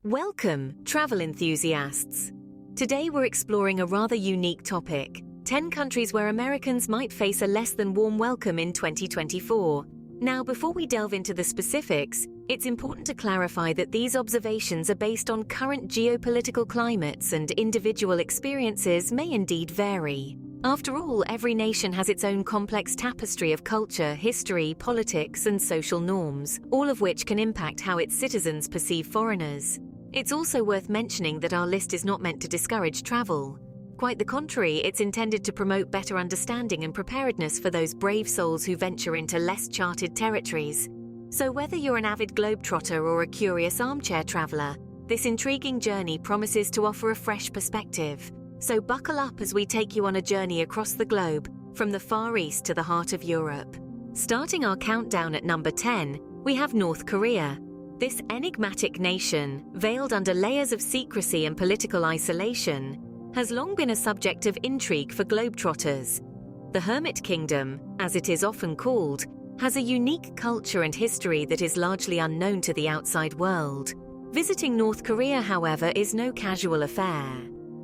Welcome, travel enthusiasts! Today we're exploring a rather unique topic, 10 countries where Americans might face a less than warm welcome in 2024. Now, before we delve into the specifics, it's important to clarify that these observations are based on current geopolitical climates and individual experiences may indeed vary. After all, every nation has its own complex tapestry of culture, history, politics, and social norms, all of which can impact how its citizens perceive foreigners. It's also worth mentioning that our list is not meant to discourage travel. Quite the contrary, it's intended to promote better understanding and preparedness for those brave souls who venture into less charted territories. So whether you're an avid globe-trotter or a curious armchair traveler, this intriguing journey promises to offer a fresh perspective. So buckle up as we take you on a journey across the globe, from the Far East to the heart of Europe. Starting our countdown at number 10, we have North Korea. This enigmatic nation, veiled under layers of secrecy and political isolation, has long been a subject of intrigue for globetrotters. The Hermit Kingdom, as it is often called, has a unique culture and history that is largely unknown to the outside world. Visiting North Korea, however, is no casual affair.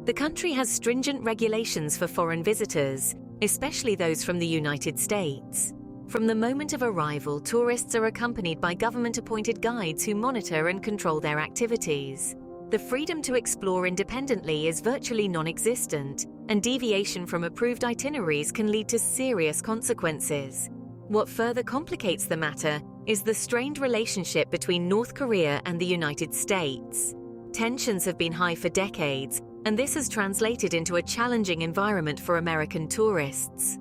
The country has stringent regulations for foreign visitors, especially those from the United States. From the moment of arrival, tourists are accompanied by government-appointed guides who monitor and control their activities. The freedom to explore independently is virtually non-existent, and deviation from approved itineraries can lead to serious consequences. What further complicates the matter is the strained relationship between North Korea and the United States. Tensions have been high for decades, and this has translated into a challenging environment for American tourists.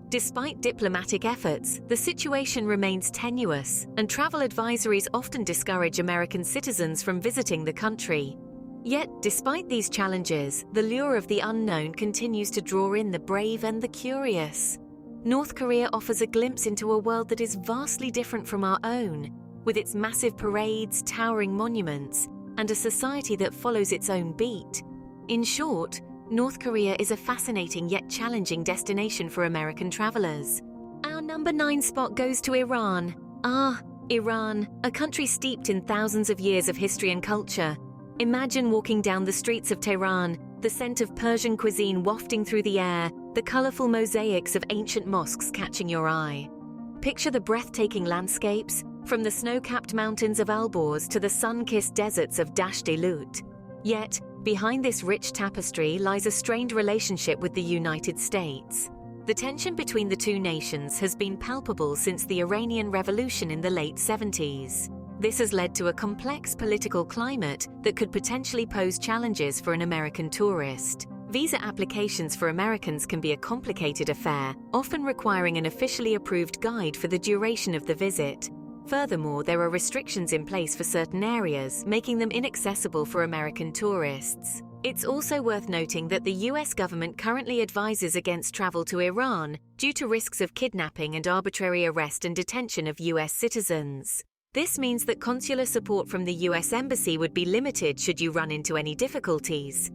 Despite diplomatic efforts, the situation remains tenuous, and travel advisories often discourage American citizens from visiting the country. Yet, despite these challenges, the lure of the unknown continues to draw in the brave and the curious. North Korea offers a glimpse into a world that is vastly different from our own, with its massive parades, towering monuments, and a society that follows its own beat. In short, North Korea is a fascinating yet challenging destination for American travelers. Our number 9 spot goes to Iran. Iran, a country steeped in thousands of years of history and culture. Imagine walking down the streets of Tehran, the scent of Persian cuisine wafting through the air, the colorful mosaics of ancient mosques catching your eye. Picture the breathtaking landscapes, from the snow-capped mountains of Alborz to the sun-kissed deserts of Dasht-e-Lut. Yet, behind this rich tapestry lies a strained relationship with the United States. The tension between the two nations has been palpable since the Iranian Revolution in the late 70s. This has led to a complex political climate that could potentially pose challenges for an American tourist. Visa applications for Americans can be a complicated affair, often requiring an officially approved guide for the duration of the visit. Furthermore, there are restrictions in place for certain areas, making them inaccessible for American tourists. It's also worth noting that the US government currently advises against travel to Iran due to risks of kidnapping and arbitrary arrest and detention of US citizens. This means that consular support from the US Embassy would be limited should you run into any difficulties.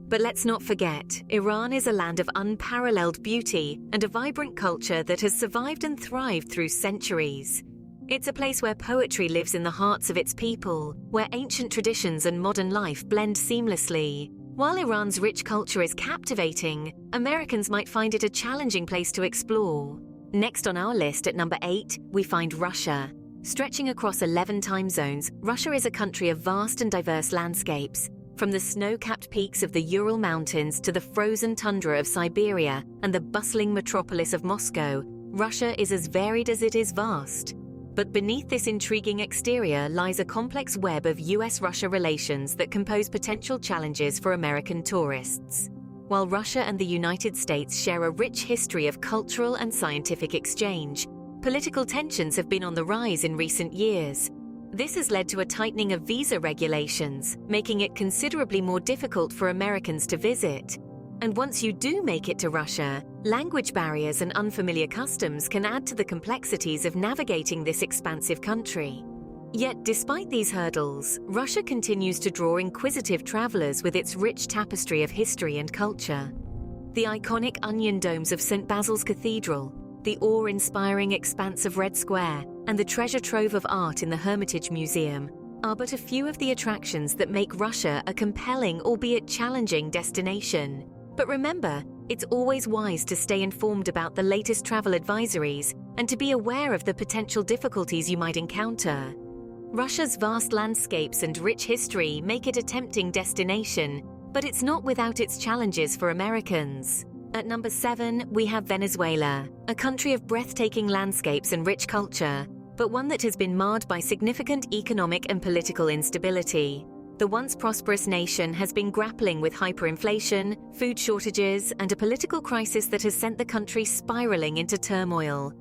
But let's not forget, Iran is a land of unparalleled beauty and a vibrant culture that has survived and thrived through centuries. It's a place where poetry lives in the hearts of its people, where ancient traditions and modern life blend seamlessly. While Iran's rich culture is captivating, Americans might find it a challenging place to explore. Next on our list at number 8, we find Russia. Stretching across 11 time zones, Russia is a country of vast and diverse landscapes. From the snow-capped peaks of the Ural Mountains to the frozen tundra of Siberia and the bustling metropolis of Moscow, Russia is as varied as it is vast. But beneath this intriguing exterior lies a complex web of US-Russia relations that can pose potential challenges for American tourists. While Russia and the United States share a rich history of cultural and scientific exchange, political tensions have been on the rise in recent years. This has led to a tightening of visa regulations, making it considerably more difficult for Americans to visit. And once you do make it to Russia, language barriers and unfamiliar customs can add to the complexities of navigating this expansive country. Yet, despite these hurdles, Russia continues to draw inquisitive travelers with its rich tapestry of history and culture. The iconic onion domes of St. Basil's Cathedral, the awe-inspiring expanse of Red Square, and the treasure trove of art in the Hermitage Museum are but a few of the attractions that make Russia a compelling, albeit challenging, destination. But remember, it's always wise to stay informed about the latest travel advisories and to be aware of the potential difficulties you might encounter. Russia's vast landscapes and rich history make it a tempting destination, but it's not without its challenges for Americans. At number 7, we have Venezuela, a country of breathtaking landscapes and rich culture, but one that has been marred by significant economic and political instability. The once prosperous nation has been grappling with hyperinflation, food shortages, and a political crisis that has sent the country spiraling into turmoil.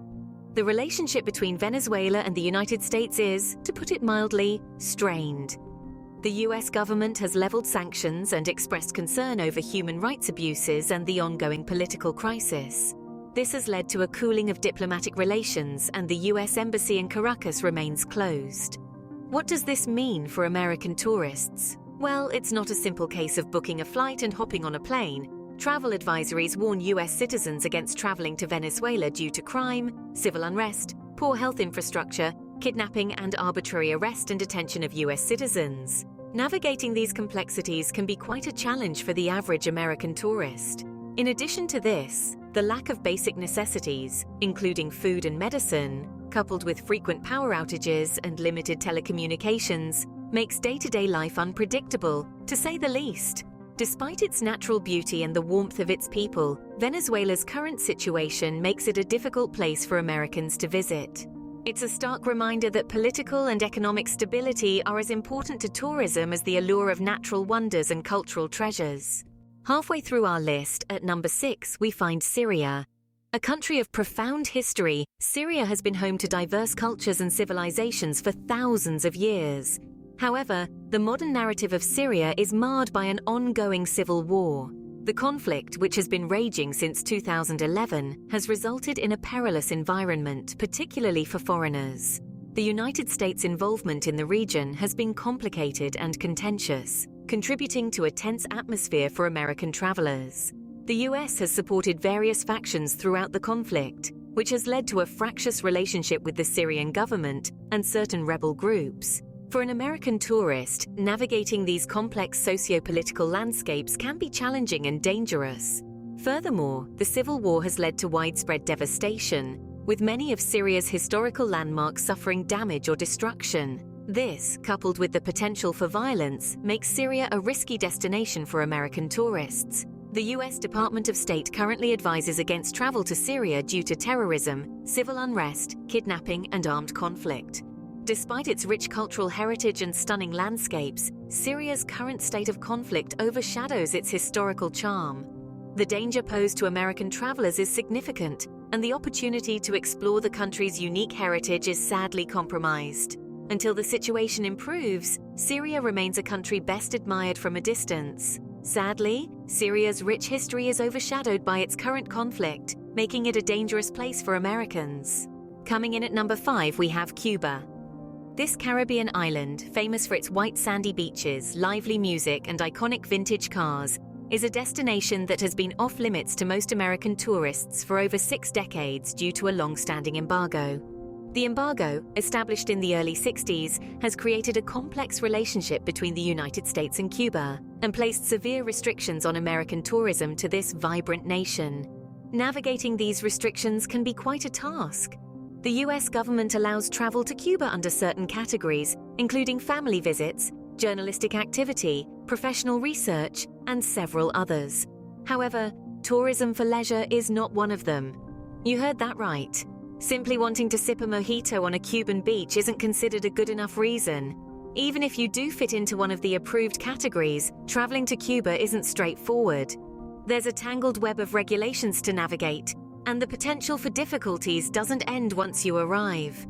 The relationship between Venezuela and the United States is, to put it mildly, strained. The US government has leveled sanctions and expressed concern over human rights abuses and the ongoing political crisis. This has led to a cooling of diplomatic relations, and the US embassy in Caracas remains closed. What does this mean for American tourists? Well, it's not a simple case of booking a flight and hopping on a plane. Travel advisories warn US citizens against traveling to Venezuela due to crime, civil unrest, poor health infrastructure, kidnapping, and arbitrary arrest and detention of US citizens. Navigating these complexities can be quite a challenge for the average American tourist. In addition to this, the lack of basic necessities, including food and medicine, coupled with frequent power outages and limited telecommunications, makes day-to-day life unpredictable, to say the least. Despite its natural beauty and the warmth of its people, Venezuela's current situation makes it a difficult place for Americans to visit. It's a stark reminder that political and economic stability are as important to tourism as the allure of natural wonders and cultural treasures. Halfway through our list, at number 6, we find Syria. A country of profound history, Syria has been home to diverse cultures and civilizations for thousands of years. However, the modern narrative of Syria is marred by an ongoing civil war. The conflict, which has been raging since 2011, has resulted in a perilous environment, particularly for foreigners. The United States' involvement in the region has been complicated and contentious, contributing to a tense atmosphere for American travelers. The US has supported various factions throughout the conflict, which has led to a fractious relationship with the Syrian government and certain rebel groups. For an American tourist, navigating these complex socio-political landscapes can be challenging and dangerous. Furthermore, the civil war has led to widespread devastation, with many of Syria's historical landmarks suffering damage or destruction. This, coupled with the potential for violence, makes Syria a risky destination for American tourists. The US Department of State currently advises against travel to Syria due to terrorism, civil unrest, kidnapping, and armed conflict. Despite its rich cultural heritage and stunning landscapes, Syria's current state of conflict overshadows its historical charm. The danger posed to American travelers is significant, and the opportunity to explore the country's unique heritage is sadly compromised. Until the situation improves, Syria remains a country best admired from a distance. Sadly, Syria's rich history is overshadowed by its current conflict, making it a dangerous place for Americans. Coming in at number 5, we have Cuba. This Caribbean island, famous for its white sandy beaches, lively music, and iconic vintage cars, is a destination that has been off-limits to most American tourists for over 6 decades due to a long-standing embargo. The embargo, established in the early 60s, has created a complex relationship between the United States and Cuba and placed severe restrictions on American tourism to this vibrant nation. Navigating these restrictions can be quite a task. The US government allows travel to Cuba under certain categories, including family visits, journalistic activity, professional research, and several others. However, tourism for leisure is not one of them. You heard that right. Simply wanting to sip a mojito on a Cuban beach isn't considered a good enough reason. Even if you do fit into one of the approved categories, traveling to Cuba isn't straightforward. There's a tangled web of regulations to navigate, and the potential for difficulties doesn't end once you arrive.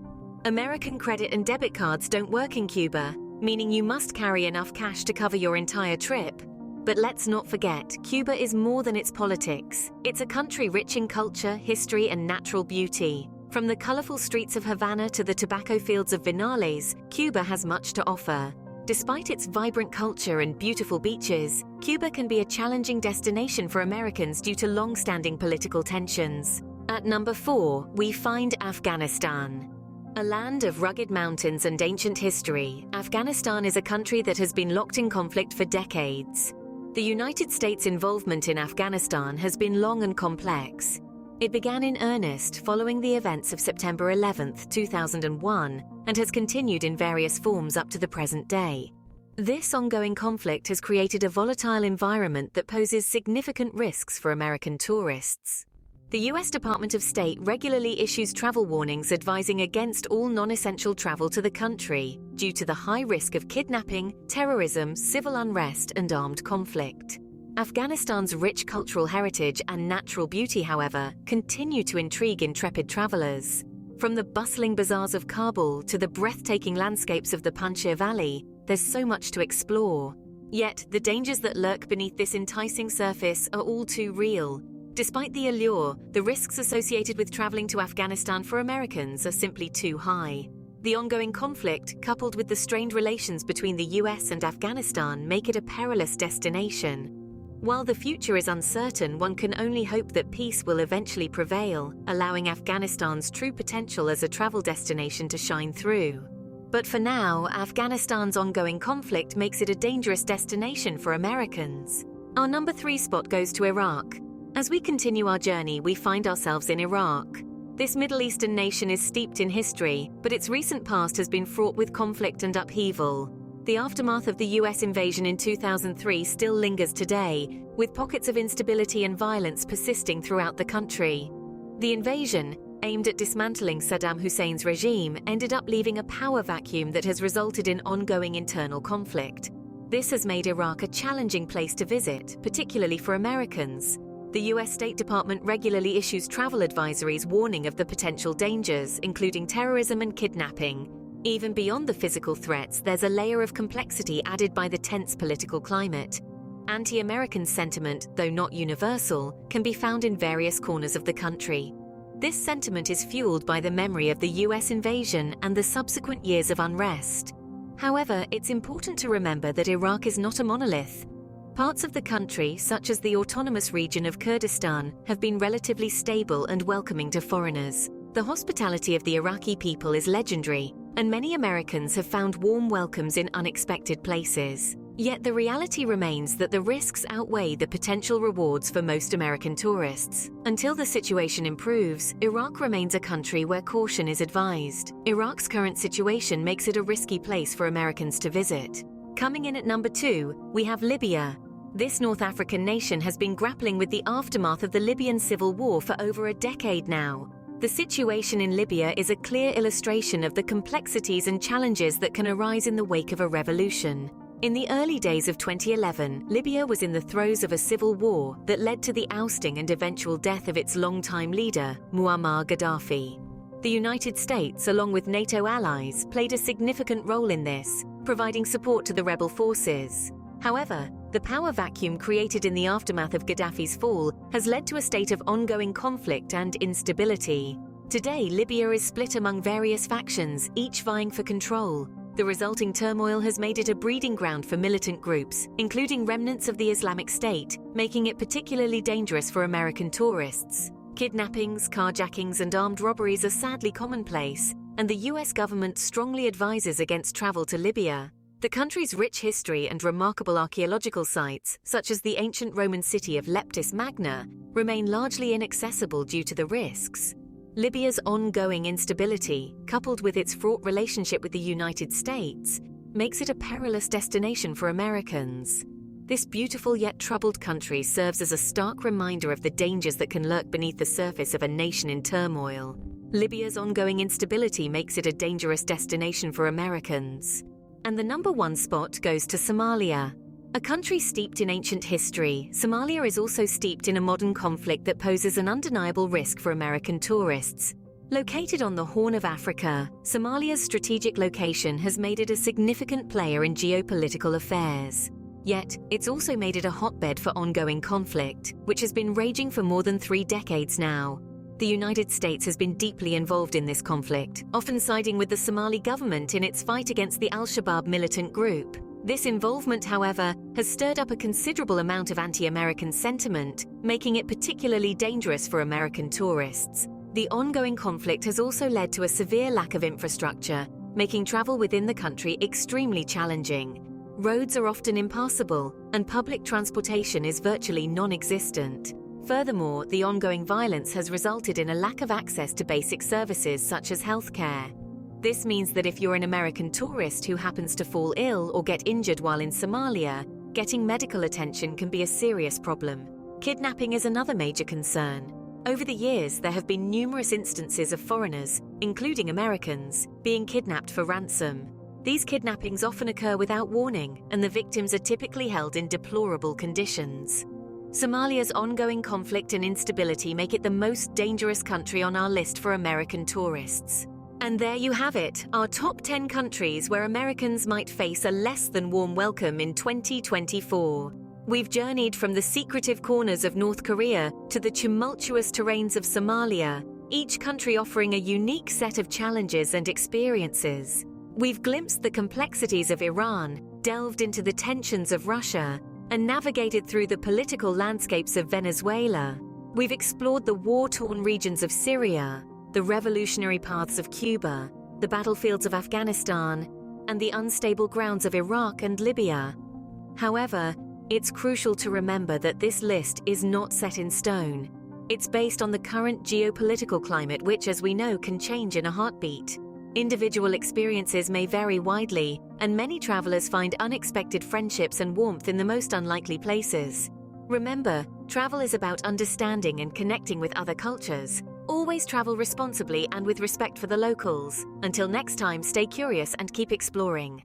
American credit and debit cards don't work in Cuba, meaning you must carry enough cash to cover your entire trip. But let's not forget, Cuba is more than its politics. It's a country rich in culture, history, and natural beauty. From the colorful streets of Havana to the tobacco fields of Vinales, Cuba has much to offer. Despite its vibrant culture and beautiful beaches, Cuba can be a challenging destination for Americans due to long-standing political tensions. At number 4, we find Afghanistan. A land of rugged mountains and ancient history, Afghanistan is a country that has been locked in conflict for decades. The United States' involvement in Afghanistan has been long and complex. It began in earnest following the events of September 11, 2001, and has continued in various forms up to the present day. This ongoing conflict has created a volatile environment that poses significant risks for American tourists. The U.S. Department of State regularly issues travel warnings advising against all non-essential travel to the country due to the high risk of kidnapping, terrorism, civil unrest, and armed conflict. Afghanistan's rich cultural heritage and natural beauty, however, continue to intrigue intrepid travelers. From the bustling bazaars of Kabul to the breathtaking landscapes of the Panjshir Valley, there's so much to explore. Yet, the dangers that lurk beneath this enticing surface are all too real. Despite the allure, the risks associated with traveling to Afghanistan for Americans are simply too high. The ongoing conflict, coupled with the strained relations between the US and Afghanistan, make it a perilous destination. While the future is uncertain, one can only hope that peace will eventually prevail, allowing Afghanistan's true potential as a travel destination to shine through. But for now, Afghanistan's ongoing conflict makes it a dangerous destination for Americans. Our number 3 spot goes to Iraq. As we continue our journey, we find ourselves in Iraq. This Middle Eastern nation is steeped in history, but its recent past has been fraught with conflict and upheaval. The aftermath of the US invasion in 2003 still lingers today, with pockets of instability and violence persisting throughout the country. The invasion, aimed at dismantling Saddam Hussein's regime, ended up leaving a power vacuum that has resulted in ongoing internal conflict. This has made Iraq a challenging place to visit, particularly for Americans. The US State Department regularly issues travel advisories warning of the potential dangers, including terrorism and kidnapping. Even beyond the physical threats, there's a layer of complexity added by the tense political climate. Anti-American sentiment, though not universal, can be found in various corners of the country. This sentiment is fueled by the memory of the US invasion and the subsequent years of unrest. However, it's important to remember that Iraq is not a monolith. Parts of the country, such as the autonomous region of Kurdistan, have been relatively stable and welcoming to foreigners. The hospitality of the Iraqi people is legendary, and many Americans have found warm welcomes in unexpected places. Yet the reality remains that the risks outweigh the potential rewards for most American tourists. Until the situation improves, Iraq remains a country where caution is advised. Iraq's current situation makes it a risky place for Americans to visit. Coming in at number 2, we have Libya. This North African nation has been grappling with the aftermath of the Libyan civil war for over a decade now. The situation in Libya is a clear illustration of the complexities and challenges that can arise in the wake of a revolution. In the early days of 2011, Libya was in the throes of a civil war that led to the ousting and eventual death of its longtime leader, Muammar Gaddafi. The United States, along with NATO allies, played a significant role in this, providing support to the rebel forces. However, the power vacuum created in the aftermath of Gaddafi's fall has led to a state of ongoing conflict and instability. Today, Libya is split among various factions, each vying for control. The resulting turmoil has made it a breeding ground for militant groups, including remnants of the Islamic State, making it particularly dangerous for American tourists. Kidnappings, carjackings, and armed robberies are sadly commonplace, and the US government strongly advises against travel to Libya. The country's rich history and remarkable archaeological sites, such as the ancient Roman city of Leptis Magna, remain largely inaccessible due to the risks. Libya's ongoing instability, coupled with its fraught relationship with the United States, makes it a perilous destination for Americans. This beautiful yet troubled country serves as a stark reminder of the dangers that can lurk beneath the surface of a nation in turmoil. Libya's ongoing instability makes it a dangerous destination for Americans. And the number 1 spot goes to Somalia. A country steeped in ancient history, Somalia is also steeped in a modern conflict that poses an undeniable risk for American tourists. Located on the Horn of Africa, Somalia's strategic location has made it a significant player in geopolitical affairs. Yet, it's also made it a hotbed for ongoing conflict, which has been raging for more than 3 decades now. The United States has been deeply involved in this conflict, often siding with the Somali government in its fight against the Al-Shabaab militant group. This involvement, however, has stirred up a considerable amount of anti-American sentiment, making it particularly dangerous for American tourists. The ongoing conflict has also led to a severe lack of infrastructure, making travel within the country extremely challenging. Roads are often impassable, and public transportation is virtually non-existent. Furthermore, the ongoing violence has resulted in a lack of access to basic services such as healthcare. This means that if you're an American tourist who happens to fall ill or get injured while in Somalia, getting medical attention can be a serious problem. Kidnapping is another major concern. Over the years, there have been numerous instances of foreigners, including Americans, being kidnapped for ransom. These kidnappings often occur without warning, and the victims are typically held in deplorable conditions. Somalia's ongoing conflict and instability make it the most dangerous country on our list for American tourists. And there you have it, our top 10 countries where Americans might face a less than warm welcome in 2024. We've journeyed from the secretive corners of North Korea to the tumultuous terrains of Somalia, each country offering a unique set of challenges and experiences. We've glimpsed the complexities of Iran, delved into the tensions of Russia, and navigated through the political landscapes of Venezuela. We've explored the war-torn regions of Syria, the revolutionary paths of Cuba, the battlefields of Afghanistan, and the unstable grounds of Iraq and Libya. However, it's crucial to remember that this list is not set in stone. It's based on the current geopolitical climate, which, as we know, can change in a heartbeat. Individual experiences may vary widely, and many travelers find unexpected friendships and warmth in the most unlikely places. Remember, travel is about understanding and connecting with other cultures. Always travel responsibly and with respect for the locals. Until next time, stay curious and keep exploring.